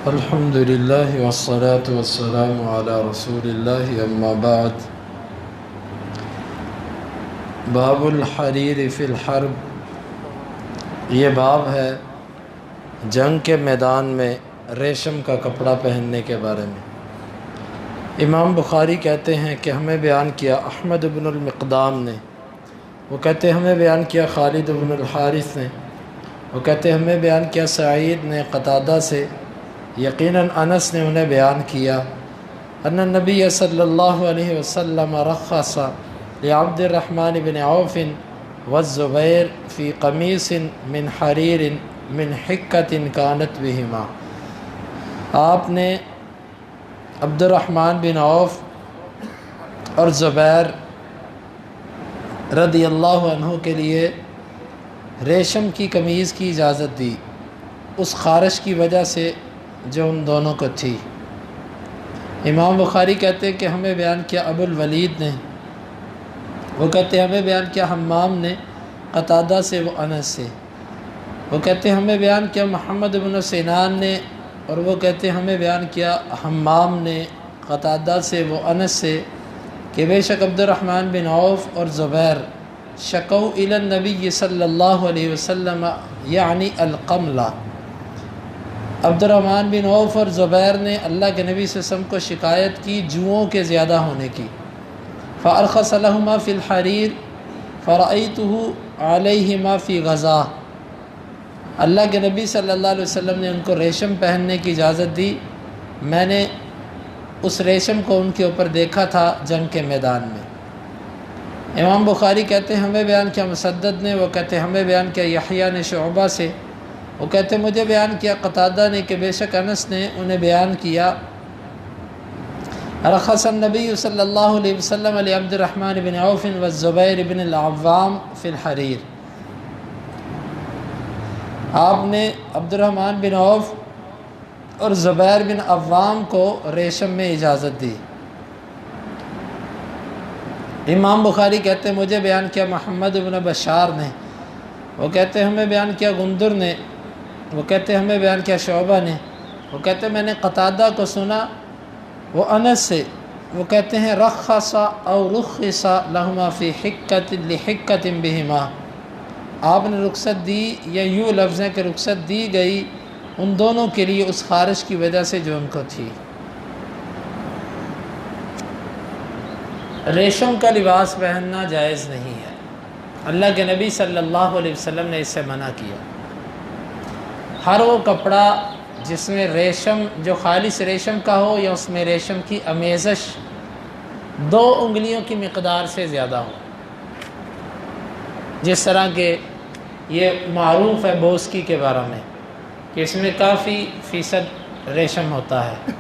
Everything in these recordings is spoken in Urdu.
الحمد للہ والصلاة والسلام علی رسول اللہ اما بعد باب الحریر فی الحرب، یہ باب ہے جنگ کے میدان میں ریشم کا کپڑا پہننے کے بارے میں۔ امام بخاری کہتے ہیں کہ ہمیں بیان کیا احمد بن المقدام نے، وہ کہتے ہیں ہمیں بیان کیا خالد بن الحارث نے، وہ کہتے ہیں ہمیں بیان کیا سعید نے قتادہ سے، یقیناً انس نے انہیں بیان کیا ان النبی صلی اللہ علیہ وسلم رخص لعبد الرحمن بن عوف والزبیر فی قمیص من حریر من حکۃ کانت بہما۔ آپ نے عبد الرحمن بن عوف اور زبیر رضی اللہ عنہ کے لیے ریشم کی قمیض کی اجازت دی، اس خارش کی وجہ سے جو ان دونوں کو تھی۔ امام بخاری کہتے ہیں کہ ہمیں بیان کیا ابو الولید نے، وہ کہتے ہیں ہمیں بیان کیا حمام نے قتادہ سے و انس سے، وہ کہتے ہیں ہمیں بیان کیا محمد بن سینان نے، اور وہ کہتے ہیں ہمیں بیان کیا حمام نے قتادہ سے و انس سے کہ بے شک عبد الرحمن بن عوف اور زبیر شکو الی النبی صلی اللہ علیہ وسلم یعنی القملہ، عبد الرحمن بن عوف اور زبیر نے اللہ کے نبی صلی اللہ علیہ وسلم کو شکایت کی جوؤں کے زیادہ ہونے کی۔ فارخص لهما فی الحریر فرأیتہ علیہما فی غزاہ، اللہ کے نبی صلی اللہ علیہ وسلم نے ان کو ریشم پہننے کی اجازت دی، میں نے اس ریشم کو ان کے اوپر دیکھا تھا جنگ کے میدان میں۔ امام بخاری کہتے ہیں ہمیں بیان کیا مسدد نے، وہ کہتے ہیں ہمیں بیان کیا یحییٰ نے شعبہ سے، وہ کہتے ہیں مجھے بیان کیا قتادہ نے کہ بے شک انس نے انہیں بیان کیا رخص النبی صلی اللہ علیہ وسلم علی عبد الرحمن بن عوف والزبیر بن العوام فی الحریر، آپ نے عبد الرحمن بن عوف اور زبیر بن عوام کو ریشم میں اجازت دی۔ امام بخاری کہتے ہیں مجھے بیان کیا محمد بن بشار نے، وہ کہتے ہیں ہمیں بیان کیا غندر نے، وہ کہتے ہیں ہمیں بیان کیا شعبہ نے، وہ کہتے ہیں میں نے قتادہ کو سنا وہ انس سے، وہ کہتے ہیں رخص او رخص لہما فی حکۃ لحکۃ بہما، آپ نے رخصت دی یا یوں لفظ ہے کہ رخصت دی گئی ان دونوں کے لیے اس خارش کی وجہ سے جو ان کو تھی۔ ریشم کا لباس پہننا جائز نہیں ہے، اللہ کے نبی صلی اللہ علیہ وسلم نے اس سے منع کیا۔ ہر وہ کپڑا جس میں ریشم جو خالص ریشم کا ہو یا اس میں ریشم کی آمیزش 2 انگلیوں کی مقدار سے زیادہ ہو، جس طرح کہ یہ معروف ہے بوسکی کے بارے میں کہ اس میں کافی فیصد ریشم ہوتا ہے،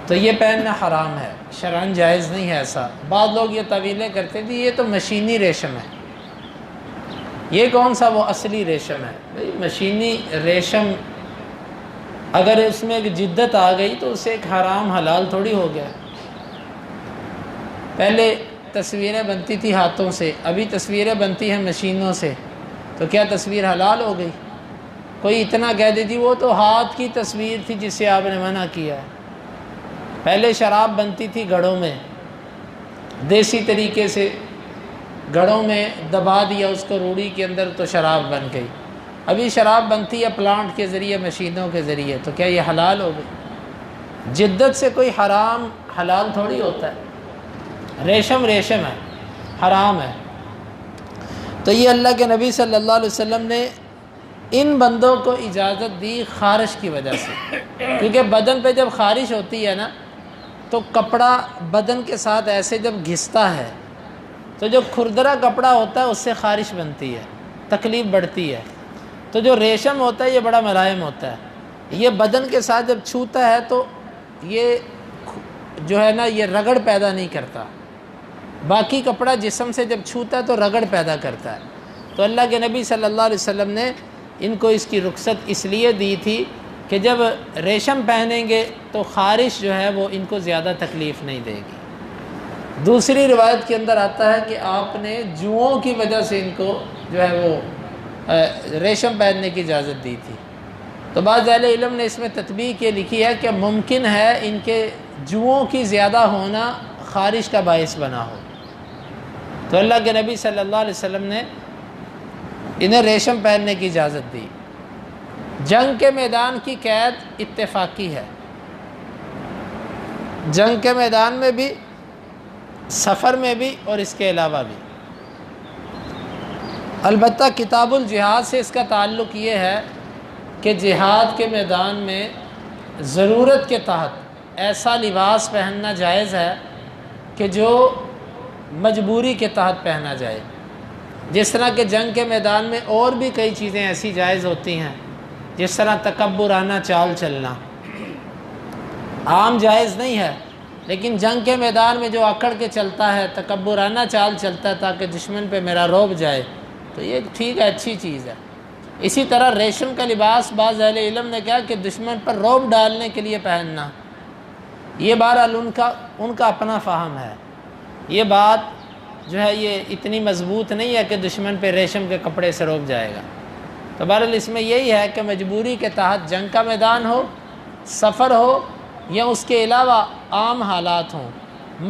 تو یہ پہننا حرام ہے، شرعاً جائز نہیں ہے ایسا۔ بعض لوگ یہ طویلیں کرتے تھے یہ تو مشینی ریشم ہے، یہ کون سا وہ اصلی ریشم ہے؟ بھئی مشینی ریشم اگر اس میں ایک جدت آ گئی تو اسے ایک حرام حلال تھوڑی ہو گیا۔ پہلے تصویریں بنتی تھی ہاتھوں سے، ابھی تصویریں بنتی ہیں مشینوں سے، تو کیا تصویر حلال ہو گئی؟ کوئی اتنا کہہ دیتی وہ تو ہاتھ کی تصویر تھی جسے آپ نے منع کیا ہے۔ پہلے شراب بنتی تھی گھڑوں میں، دیسی طریقے سے گھڑوں میں دبا دیا اس کو روڑی کے اندر تو شراب بن گئی۔ ابھی شراب بنتی ہے پلانٹ کے ذریعے، مشینوں کے ذریعے، تو کیا یہ حلال ہو گئی؟ جدت سے کوئی حرام حلال تھوڑی ہوتا ہے، ریشم ریشم ہے، حرام ہے۔ تو یہ اللہ کے نبی صلی اللہ علیہ وسلم نے ان بندوں کو اجازت دی خارش کی وجہ سے، کیونکہ بدن پہ جب خارش ہوتی ہے نا تو کپڑا بدن کے ساتھ ایسے جب گھستا ہے تو جو کھردرا کپڑا ہوتا ہے اس سے خارش بنتی ہے، تکلیف بڑھتی ہے۔ تو جو ریشم ہوتا ہے یہ بڑا ملائم ہوتا ہے، یہ بدن کے ساتھ جب چھوتا ہے تو یہ جو ہے نا یہ رگڑ پیدا نہیں کرتا، باقی کپڑا جسم سے جب چھوتا ہے تو رگڑ پیدا کرتا ہے۔ تو اللہ کے نبی صلی اللہ علیہ وسلم نے ان کو اس کی رخصت اس لیے دی تھی کہ جب ریشم پہنیں گے تو خارش جو ہے وہ ان کو زیادہ تکلیف نہیں دے گی۔ دوسری روایت کے اندر آتا ہے کہ آپ نے جوؤں کی وجہ سے ان کو جو ہے وہ ریشم پہننے کی اجازت دی تھی۔ تو بعض اہل علم نے اس میں تطبیق یہ لکھی ہے کہ ممکن ہے ان کے جوؤں کی زیادہ ہونا خارش کا باعث بنا ہو، تو اللہ کے نبی صلی اللہ علیہ وسلم نے انہیں ریشم پہننے کی اجازت دی۔ جنگ کے میدان کی قید اتفاقی ہے، جنگ کے میدان میں بھی، سفر میں بھی، اور اس کے علاوہ بھی۔ البتہ کتاب الجہاد سے اس کا تعلق یہ ہے کہ جہاد کے میدان میں ضرورت کے تحت ایسا لباس پہننا جائز ہے کہ جو مجبوری کے تحت پہنا جائے، جس طرح کہ جنگ کے میدان میں اور بھی کئی چیزیں ایسی جائز ہوتی ہیں، جس طرح تکبرانہ چال چلنا عام جائز نہیں ہے، لیکن جنگ کے میدان میں جو اکڑ کے چلتا ہے، تکبرانہ چال چلتا ہے تاکہ دشمن پہ میرا رعب جائے، تو یہ ٹھیک ہے، اچھی چیز ہے۔ اسی طرح ریشم کا لباس بعض اہل علم نے کہا کہ دشمن پر رعب ڈالنے کے لیے پہننا، یہ بہرحال ان کا اپنا فہم ہے، یہ بات جو ہے یہ اتنی مضبوط نہیں ہے کہ دشمن پہ ریشم کے کپڑے سے روک جائے گا۔ تو بہرحال اس میں یہی ہے کہ مجبوری کے تحت جنگ کا میدان ہو، سفر ہو، یا اس کے علاوہ عام حالات ہوں،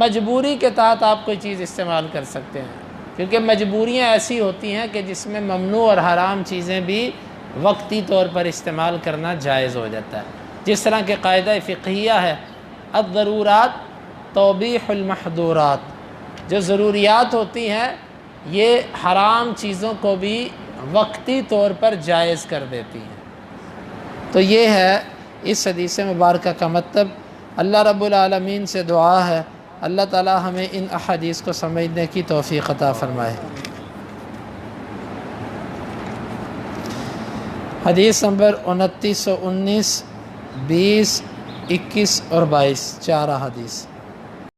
مجبوری کے تحت آپ کوئی چیز استعمال کر سکتے ہیں، کیونکہ مجبوریاں ایسی ہوتی ہیں کہ جس میں ممنوع اور حرام چیزیں بھی وقتی طور پر استعمال کرنا جائز ہو جاتا ہے، جس طرح کہ قاعدہ فقہیہ ہے، الضرورات توبیح المحظورات، جو ضروریات ہوتی ہیں یہ حرام چیزوں کو بھی وقتی طور پر جائز کر دیتی ہیں۔ تو یہ ہے اس حدیث مبارکہ کا مطلب۔ اللہ رب العالمین سے دعا ہے اللہ تعالی ہمیں ان احادیث کو سمجھنے کی توفیق عطا فرمائے۔ حدیث نمبر 2919، 20، 21 اور 22، 4 احادیث۔